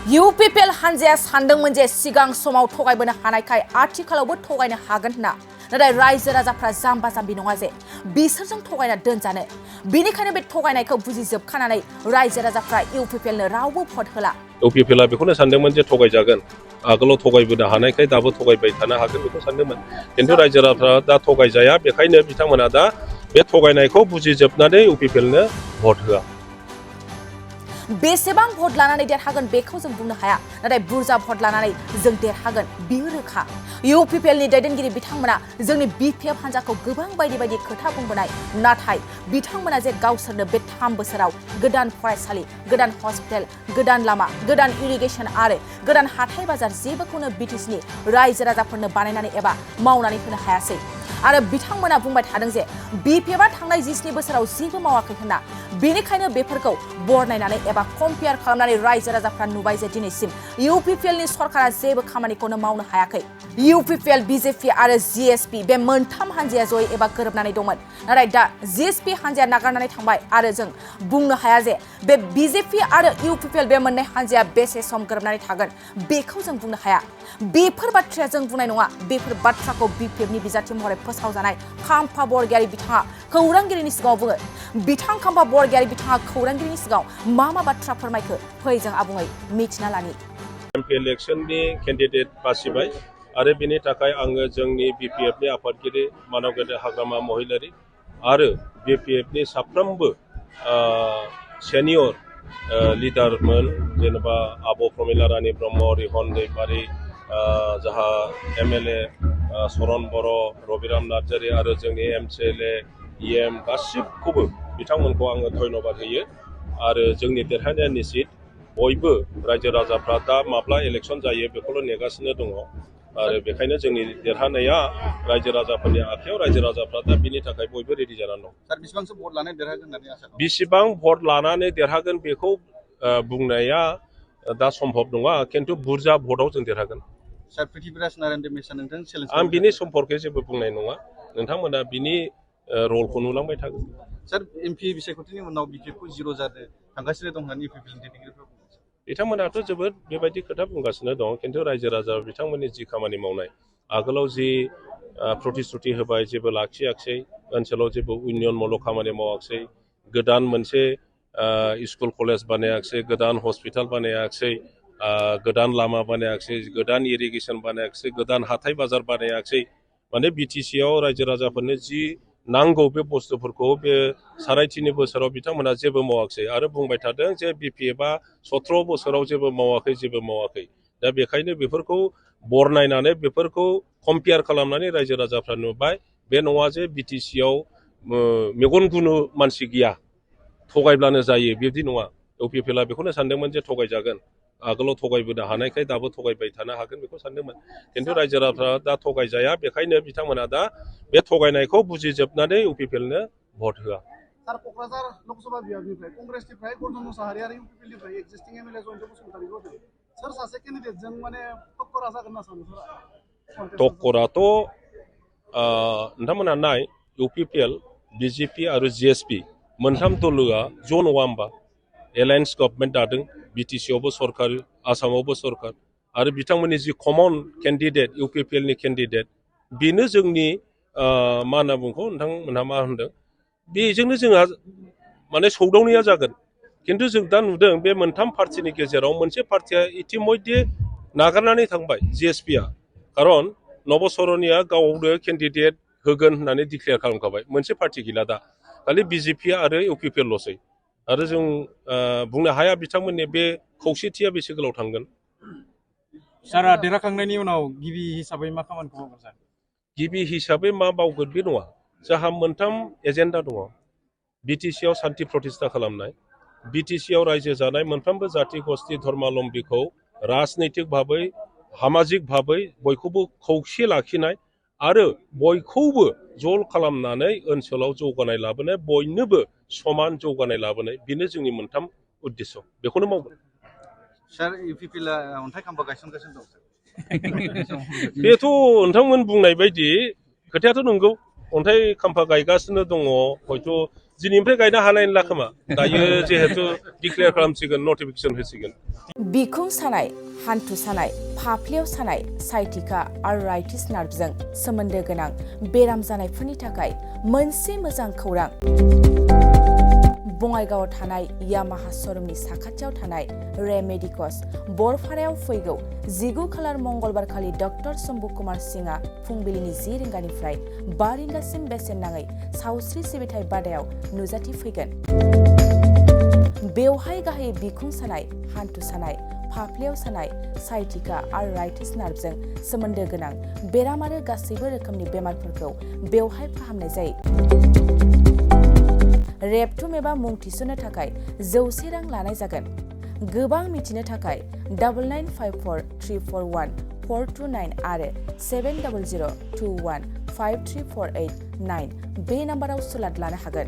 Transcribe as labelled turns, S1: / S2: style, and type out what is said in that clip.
S1: UPPL हानजाया सानदोंमोन जे सिगां समाव थगायबोनो हानायखाय आथिखालावबो थगायनो हागोन होनना नाथाय रायजो राजाफ्रा जाम्बा जाम्बि नङा जे बिसोरजों थगायना दोनजानो बेनिखायनो बे थगायनायखौ बुजिजोबखानानै रायजो राजाफ्रा UPPLनो रावबो भट होला
S2: UPPLआ बेखौनो सानदोंमोन जे थगायजागोन आगोलाव थगायबोनो हानायखाय दाबो थगायबाय थानो हागोन बेखौ सानदोंमोन खिन्थु रायजो राजाफ्रा दा थगायजाया बेखायनो बिथांमोना दा बे थगायनायखौ बुजिजोबनानै UPPLनो भट होआ
S1: बेसेबां भट लानानै देरहागोन बेखौ जों बुंनो हाया नाथाय बुरजा भट लानानै जों देरहागोन बेयो रोखा UPPLनि दैदेनगिरि बिथांमोना जोंनि BPF हानजाखौ गोबां बायदि बायदि खोथा बुंबोनाय नाथाय बिथांमोना जे गावसोरनो बे 3 बोसोराव गोदान फरायसालि गोदान हस्पिटाल गोदान लामा गोदान इरिगेसन आरो गोदान हाथाय बाजार जेबोखौनो BTCनि रायजो राजाफोरनो बानायनानै एबा मावनानै होनो हायासै आरो बिथांमोना बुंबाय थादों जे BPFआ थांनाय 17 बोसोराव जेबो मावाखै होनना बेनिखायनो बेफोरखौ बरनायनानै एबा कम्पेयार खालामनानै रायजो राजाफ्रा नुबाय जे दिनैसिम UPPLनि सरकारा जेबो खामानिखौनो मावनो हायाखै UPPL BJP आरो GSP बे मोनथाम हानजाया जयै एबा गोरोबनानै दंमोन नाथाय दा GSP हानजाया नागारनानै थांबाय आरो जों बुंनो हाया जे बे BJP आरो UPPL बे मोननै हानजाया बेसे सम गोरोबनानै थागोन बेखौ जों बुंनो हाया बेफोर बाथ्राया जों बुंनाय नङा बेफोर बाथ्राखौ BPFनि बिजाथि महरै फोसावजानाय खाम्फा बरगयारि बिथाङा खौरांगिरिनि सिगाङाव बुङो बिथां खाम्फा बरगयारि बिथाङा खौरांगिरिनि सिगाङाव मा बाथ्रा फोरमायखो फै जों आबुङै मिथिना लानि
S2: MP इलेक्शननि केन्डिडेट बासिबाय आरो बेनि थाखाय आङो जोंनि BPFनि आफादगिरि मानगेन्द्र हाग्रामा महिलारि आरो BPFनि साफ्रोमबो सेनियर लिडारमोन जेनेबा आब' प्रमिला रानी ब्रह्म रिहन दैमारि जाहा MLA सरन बर' रबिराम नार्जारि आरो जोंनि MCLA EM गासिबखौबो बिथांमोनखौ आङो धन्यबाद होयो आरो जोंनि देरहानाया निश्चित बयबो रायजो राजाफ्रा दा माब्ला इलेक्शन जायो बेखौल' नेगासिनो दङ आरो बेखायनो जोंनि देरहानाया रायजो राजाफोरनि आखायाव रायजो राजाफ्रा दा बिनि थाखाय बयबो रेडि जानानै दं
S3: सार बेसेबांसो भट लानानै देरहागोन होननानै आसा खालामो
S2: बेसेबां भट लानानै देरहागोन बेखौ बुंनाया दा सम्भब नङा खिन्थु बुरजा भटआव जों देरहागोन
S3: सार पृथ्वीराज नारायण देमेशआ नोंथां चेलेन्ज
S2: आं बिनि सम्पर्के जेबो बुंनाय नङा नोंथांमोना बिनि रलखौ नुलांबाय थागोन
S3: सार MP बिसायख'थिनि उनाव BPFखौ जिर' जादों थांगासिनो दं होननानै UPPLनि दैदेनगिरिफ्रा बुङो
S2: बिथांमोनाथ' जोबोद बेबायदि खोथा बुंगासिनो दं खिन्थु रायजो राजा बिथांमोननि जि खामानि मावनाय आगोलाव जि प्रतिश्रुति होबाय जेबो लाखियाखिसै ओनसोलाव जेबो उन्नयनमूलक खामानि मावाखिसै गोदान मोनसे स्कुल कलेज बानायाखिसै गोदान हस्पिटाल बानायाखिसै गोदान लामा बानायाखिसै गोदान इरिगेसन बानायाखिसै गोदान हाथाय बाजार बानायाखिसै माने BTCआव रायजो राजाफोरनो जि नांगौ बे बुस्थुफोरखौ बे 3.5 बोसोराव बिथांमोना जेबो मावाखिसै आरो बुंबाय थादों जे BPFआ 17 बोसोराव जेबो मावाखै दा बेखायनो बेफोरखौ बरनायनानै बेफोरखौ कम्पेयार खालामनानै रायजो राजाफ्रा नुबाय बे नङा जे BTCआव मेगन गुनु मानसि गैया थगायब्लानो जायो बिदि नङा UPPLआ बेखौनो सानदोंमोन जे थगायजागोन आगोलाव थगायबोनो हानायखाय दाबो थगायबाय थानो हागोन बेखौ सानदोंमोन खिन्थु रायजो राजाफ्रा दा थगायजाया बेखायनो बिथांमोना दा बे थगायनायखौ बुजिजोबनानै UPPLनो भट होआ
S4: सार क'क्राझार लकसभा बिभागनिफ्राय कंग्रेसनिफ्राय गौतम मुसाहारि आरो UPPLनिफ्राय एक्जिस्टिं MLA जयन्त बसुमतारी होदों सोर सासे केन्डिडेटजों माने टक्करा जागोन होनना सानो
S2: टक्कराथ' नोंथांमोना नाय UPPL BJP आरो GSP मोनथाम दलआ ज' नङा होमबा एलायन्स गभर्नमेन्ट दादों BTCआवबो सरकार आसामावबो सरकार आरो बिथांमोननि जि कमन केन्डिडेट UPPLनि केन्डिडेट बेनो जोंनि मा होनना बुंखौ नोंथांमोनहा मा होनदों बेजोंनो जोंहा माने सौदावनाया जागोन खिन्थु जों दा नुदों बे मोनथाम पार्टिनि गेजेराव मोनसे पार्टिया इतिमध्य नागारनानै थांबाय GSPआ खारन नबसरनिया गावनो केन्डिडेट होगोन होननानै डिक्लेयार खालामखाबाय मोनसे पार्टि गैला दा खालि BJP आरो UPPLल'सै आरो जों बुंनो हाया बिथांमोननि बे खौसेथिया बेसे गोलाव थांगोन
S5: सारा देरहाखांनायनि उनाव गिबि हिसाबै मा खामानिखौ मावगोन सार
S2: गिबि हिसाबै मा मावगोन बे नङा जोंहा मोनथाम एजेन्डा दङ BTCआव सान्थि प्रतिष्ठा खालामनाय BTCआव रायजो जानाय मोनफ्रोमबो जाति गस्ति धर्मालम्बीखौ राजनैतिक भाबै सामाजिक भाबै बयखौबो खौसे लाखिनाय आरो बयखौबो ज' खालामनानै ओनसोलाव जौगानाय लाबोनाय बयनोबो समान जौगानाय लाबोनाय बेनो जोंनि मोनथाम उद्देश्य बेखौनो मावगोन
S3: सार UPPLआ अन्थाइ खाम्फा गायसनगासिनो दं
S2: बेथ' नोंथांमोन बुंनाय बायदि खोथायाथ' नंगौ अन्थाइ खाम्फा गायगासिनो दङ हयथ' दिनैनिफ्राय गायनो हानाय नंला खोमा दायो जिहेतु डिक्लेयार खालामसिगोन नटिफिकेसन होसिगोन
S1: बिखुं सानाय हान्थु सानाय फाफ्लियाव सानाय साइटिका आर्थराइटिस नार्भजों सोमोन्दो गोनां बेराम जानायफोरनि थाखाय मोनसे मोजां खौरां बङाइगावआव थानाय यामाहा श'रुमनि साखाथियाव थानाय रे मेडिकस बरफारायाव फैगौ 19 खालार मंगलबारखालि डक्टर शम्भु कुमार सिंहआ फुंबिलिनि 10 रिंगानिफ्राय 5 रिंगासिम बेसेन नाङै सावस्रि सिबिथाय बादायाव नुजाथिफैगोन बेवहाय गाहायै बिखुं सानाय हान्थु सानाय फाफ्लियाव सानाय साइटिका आर्थराइटिस नार्भजों सोमोन्दो गोनां बेराम आरो गासैबो रोखोमनि बेमारफोरखौ बेवहाय फाहामनाय जायो रेबथुम एबा मुं थिसननो थाखाय 100 रां लानाय जागोन गोबां मिथिनो थाखाय 9954341429 आरो 7002153489 बे नाम्बाराव सुलाद लानो हागोन